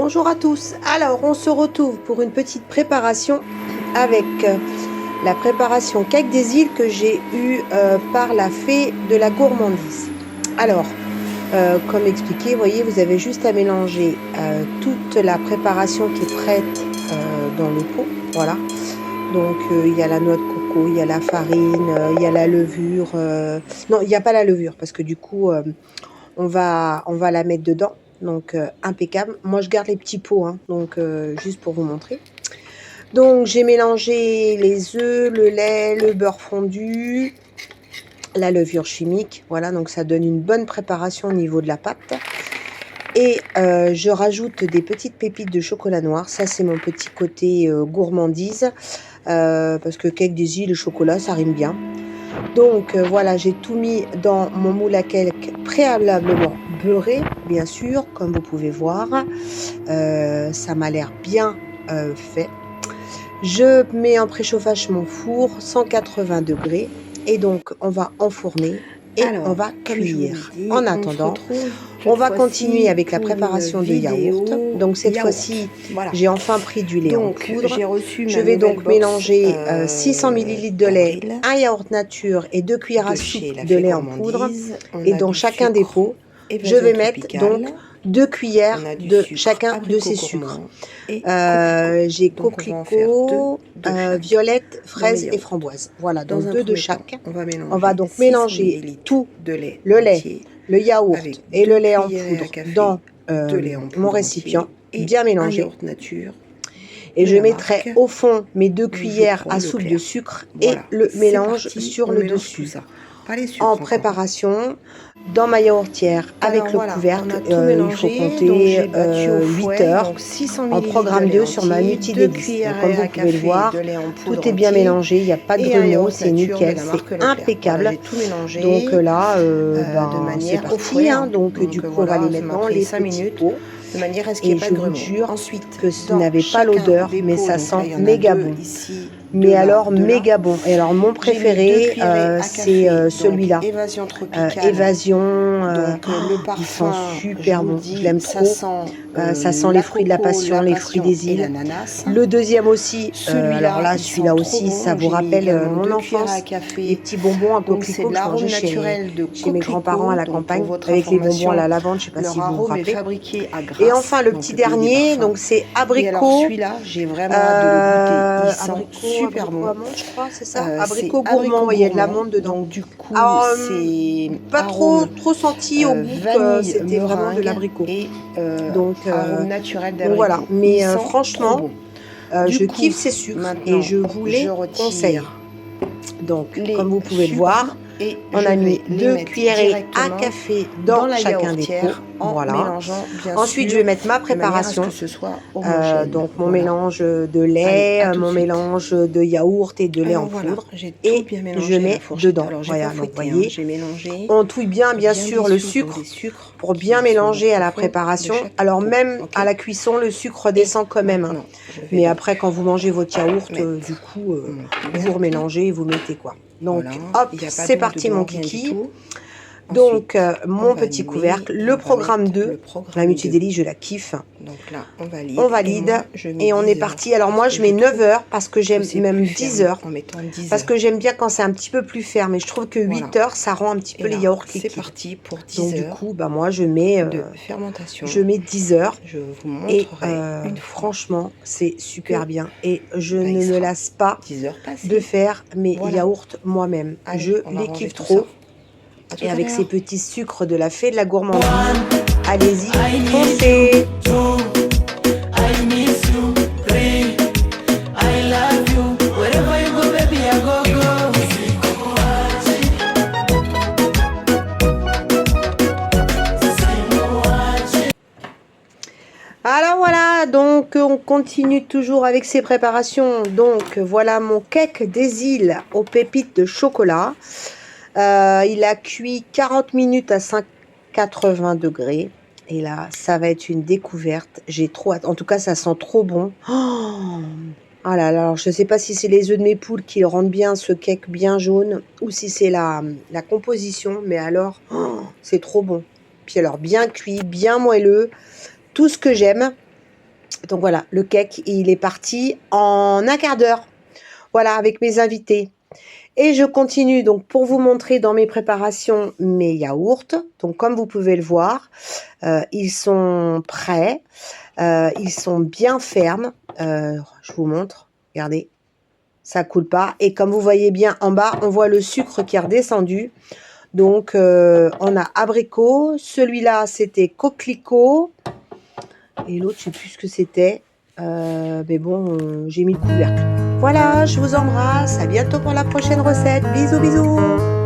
Bonjour à tous. Alors, on se retrouve pour une petite préparation avec la préparation cake des îles que j'ai eue par la fée de la gourmandise. Alors, comme expliqué, vous voyez, vous avez juste à mélanger toute la préparation qui est prête dans le pot. Voilà. Donc, il y a la noix de coco, il y a la farine, il y a la levure. Non, il n'y a pas la levure parce que du coup, on va la mettre dedans. Donc, impeccable. Moi, je garde les petits pots, hein, donc juste pour vous montrer. Donc, j'ai mélangé les œufs, le lait, le beurre fondu, la levure chimique. Voilà, donc ça donne une bonne préparation au niveau de la pâte. Et je rajoute des petites pépites de chocolat noir. Ça, c'est mon petit côté gourmandise. Parce que cake des îles, le chocolat, ça rime bien. Donc voilà, j'ai tout mis dans mon moule à cake préalablement beurré, bien sûr, comme vous pouvez voir. Ça m'a l'air bien fait. Je mets en préchauffage mon four, 180 degrés. Et donc, on va enfourner et on va cuire. En attendant, on va continuer avec la préparation du yaourt. Donc cette fois-ci, j'ai enfin pris du lait en poudre. Je vais donc mélanger 600 ml de lait, un yaourt nature et 2 cuillères à soupe de lait en poudre. Et dans chacun des pots, je vais mettre donc 2 cuillères de chacun de ces sucres. J'ai coquelicot, violette, fraise et framboise. Voilà, donc 2 de chaque. On va donc mélanger tout, le lait, le yaourt et le lait en poudre dans mon récipient, bien mélangé. Et je mettrai au fond mes 2 cuillères à soupe de sucre et le mélange sur le dessus. En préparation, dans ma yaourtière avec le couvercle, il faut compter 8 heures en programme 2 sur ma multi-délice. Comme vous pouvez le voir, tout est bien mélangé, il n'y a pas de grumeaux, c'est nickel, c'est impeccable. Donc là, c'est parti, hein, donc du coup on va les mettre dans les petits pots. Et je vous jure que vous n'avez pas l'odeur, mais ça sent méga bon. Mais alors méga bon. Et alors mon préféré, c'est celui-là. Évasion. Il sent super bon. Je l'aime trop. Ça sent les fruits de la passion, les fruits des îles. Le deuxième aussi. Alors là, celui-là aussi, ça vous rappelle mon enfance. Les petits bonbons à coquelicot que je mangeais chez mes grands-parents à la campagne, avec les bonbons à la lavande. Je ne sais pas si vous vous rappelez. Et enfin le petit dernier, donc c'est abricot. Celui-là, j'ai vraiment hâte de le goûter. Il sent super bon. Amande, je crois, c'est ça. Abricot gourmand, il y a de l'amande dedans. Donc du coup, c'est pas trop senti au goût que c'était vraiment de l'abricot. Donc naturel donc voilà. Mais franchement, je kiffe ces sucres et je vous les conseille. Donc, comme vous pouvez le voir, on a mis 2 cuillerées à café dans chacun des pots. Voilà. Ensuite, je vais mettre ma préparation. Donc, mon mélange de lait, mon mélange de yaourt et de lait en poudre. Et je mets dedans. Voilà, donc vous voyez, on touille bien sûr le sucre pour bien mélanger à la préparation. Alors, même à la cuisson, le sucre descend quand même. Hein. Mais après, quand vous mangez votre yaourt, du coup, vous remélangez et vous mettez quoi. Donc, hop, c'est parti mon kiki. Donc, mon petit couvercle, le programme 2, la multidélice, je la kiffe. Donc là, on valide et on est parti. Alors moi, je mets 9 heures parce que j'aime, même 10 heures, parce que j'aime bien quand c'est un petit peu plus ferme. Et je trouve que 8 heures, ça rend un petit peu les yaourts liquides. C'est parti pour 10 Donc heures. Du coup, moi, je mets 10 heures. Je vous et franchement, c'est super bien. Et je ne me lasse pas de faire mes yaourts moi-même. Je les kiffe trop. Et avec ces petits sucres de la fée de la gourmandise, allez-y, foncez! Alors voilà, donc on continue toujours avec ces préparations. Donc voilà mon cake des îles aux pépites de chocolat. Il a cuit 40 minutes à 180 degrés. Et là, ça va être une découverte. J'ai trop hâte. En tout cas, ça sent trop bon. Oh là là, alors je ne sais pas si c'est les œufs de mes poules qui rendent bien ce cake bien jaune ou si c'est la composition. Mais alors, c'est trop bon. Puis alors, bien cuit, bien moelleux. Tout ce que j'aime. Donc voilà, le cake, il est parti en un quart d'heure. Voilà, avec mes invités. Et je continue donc pour vous montrer dans mes préparations mes yaourts. Donc comme vous pouvez le voir, ils sont prêts. Ils sont bien fermes. Je vous montre. Regardez, ça coule pas. Et comme vous voyez bien en bas, on voit le sucre qui est redescendu. Donc on a abricot. Celui-là, c'était coquelicot. Et l'autre, je sais plus ce que c'était. Mais bon, j'ai mis le couvercle. Voilà, je vous embrasse. À bientôt pour la prochaine recette. Bisous, bisous.